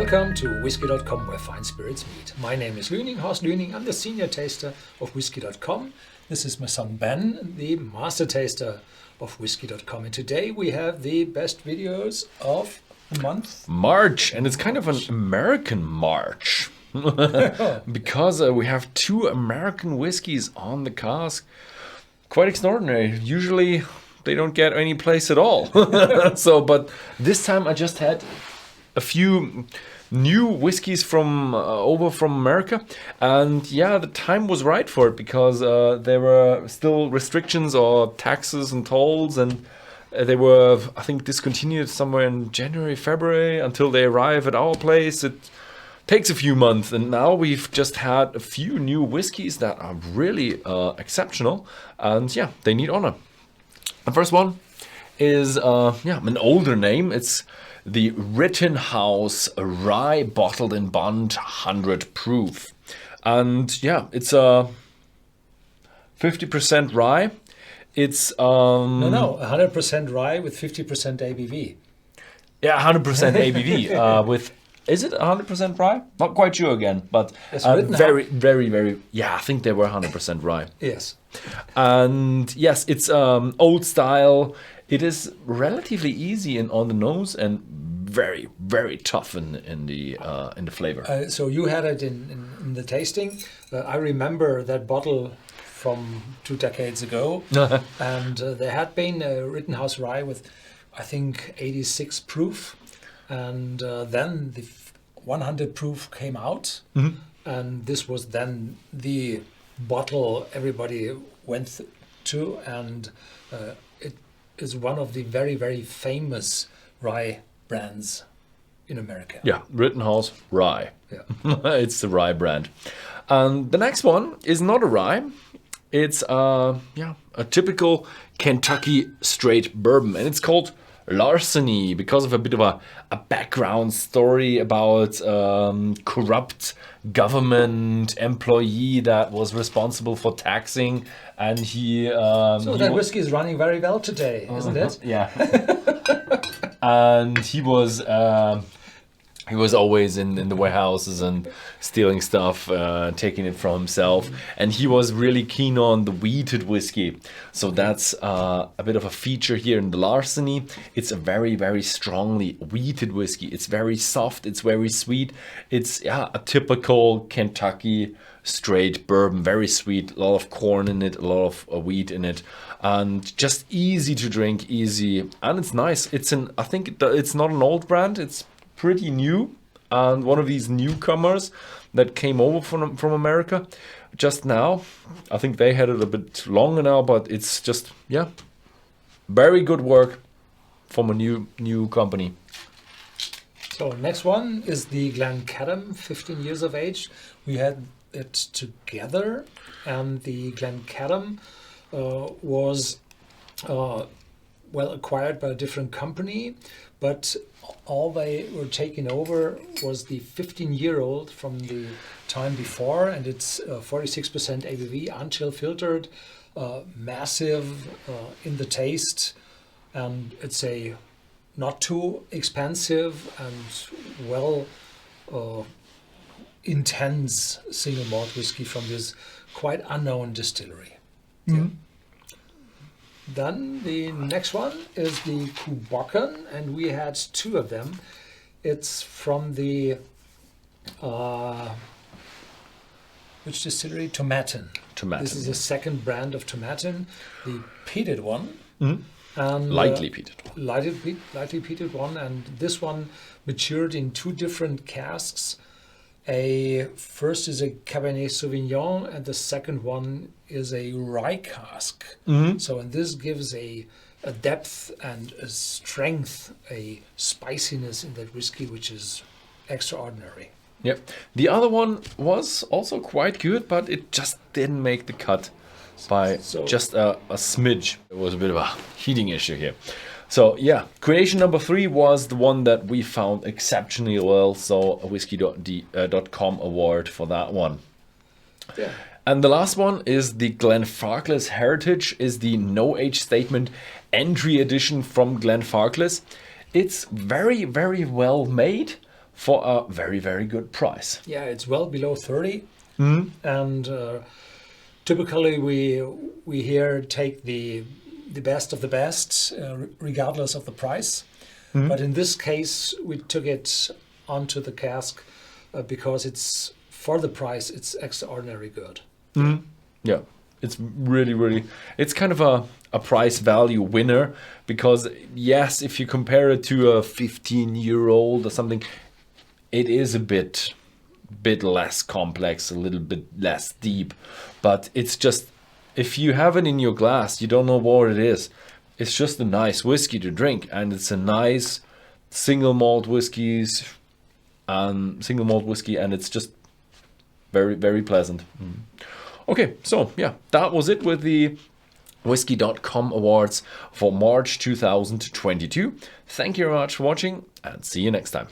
Welcome to Whisky.com, where fine spirits meet. My name is Horst Luening. I'm the senior taster of Whisky.com. This is my son Ben, the master taster of Whisky.com. And today we have the best videos of the month. March, and it's kind of an American March. Because we have two American whiskies on the cask. Quite extraordinary. Usually they don't get any place at all. But this time I just had a few new whiskies from over from America, and yeah, the time was right for it because there were still restrictions or taxes and tolls, and they were, I think, discontinued somewhere in January, February until they arrive at our place. It takes a few months, and now we've just had a few new whiskies that are really exceptional, and yeah, they need honor. The first one is an older name. It's the Rittenhouse Rye bottled in bond 100 proof, and yeah, it's a 50% rye. It's 100% rye with 50% ABV. Yeah, 100% ABV with. Is it 100% rye? Not quite sure again, but very, yeah, I think they were 100% rye. Yes. And yes, it's old style. It is relatively easy on the nose and very, very tough in the flavor. So you had it in the tasting. I remember that bottle from 2 decades ago, and there had been a Rittenhouse Rye with, I think, 86 proof. And then the 100 proof came out, and this was then the bottle everybody went to, and it is one of the very, very famous rye brands in America. Yeah, Rittenhouse Rye. Yeah. It's the rye brand. And the next one is not a rye. It's a typical Kentucky straight bourbon, and it's called Larceny because of a bit of a background story about corrupt government employee that was responsible for taxing, and that whiskey is running very well today, isn't it? Yeah. And he was always in the warehouses and stealing stuff, taking it for himself. And he was really keen on the wheated whiskey. So that's a bit of a feature here in the Larceny. It's a very, very strongly wheated whiskey. It's very soft. It's very sweet. It's a typical Kentucky straight bourbon. Very sweet. A lot of corn in it. A lot of wheat in it. And just easy to drink, easy. And it's nice. I think it's not an old brand. It's pretty new, and one of these newcomers that came over from America just now. I think they had it a bit longer now, but it's just very good work from a new company. So next one is the Glencadam, 15 years of age. We had it together, and the Glencadam was acquired by a different company, but all they were taking over was the 15-year-old from the time before, and it's 46% ABV, unchill filtered, massive in the taste, and it's a not too expensive and intense single malt whiskey from this quite unknown distillery. Mm-hmm. Yeah. Then the next one is the Bòcan, and we had 2 of them. It's from the which distillery? Tomatin. This is the second brand of Tomatin, the peated one. Mm-hmm. And lightly peated one. Lightly peated one, and this one matured in 2 different casks. First is a Cabernet Sauvignon, and the second one is a rye cask. Mm-hmm. So, and this gives a depth and a strength, a spiciness in that whiskey, which is extraordinary. Yep. The other one was also quite good, but it just didn't make the cut by just a smidge. It was a bit of a heating issue here. So yeah, creation number 3 was the one that we found exceptionally well. So a Whisky.com award for that one. Yeah. And the last one is the Glenfarclas Heritage, is the no age statement entry edition from Glenfarclas. It's very, very well made for a very, very good price. Yeah, it's well below 30. And typically we here take the best of the best, regardless of the price. But in this case, we took it onto the cask because it's, for the price, it's extraordinarily good. Yeah, it's really, really, it's kind of a price value winner, because yes, if you compare it to a 15-year-old or something, it is a bit less complex, a little bit less deep, but it's just, if you have it in your glass, you don't know what it is. It's just a nice whiskey to drink, and it's a nice single malt whiskey, and it's just very, very pleasant. Okay, so yeah, that was it with the Whisky.com awards for March 2022. Thank you very much for watching, and see you next time.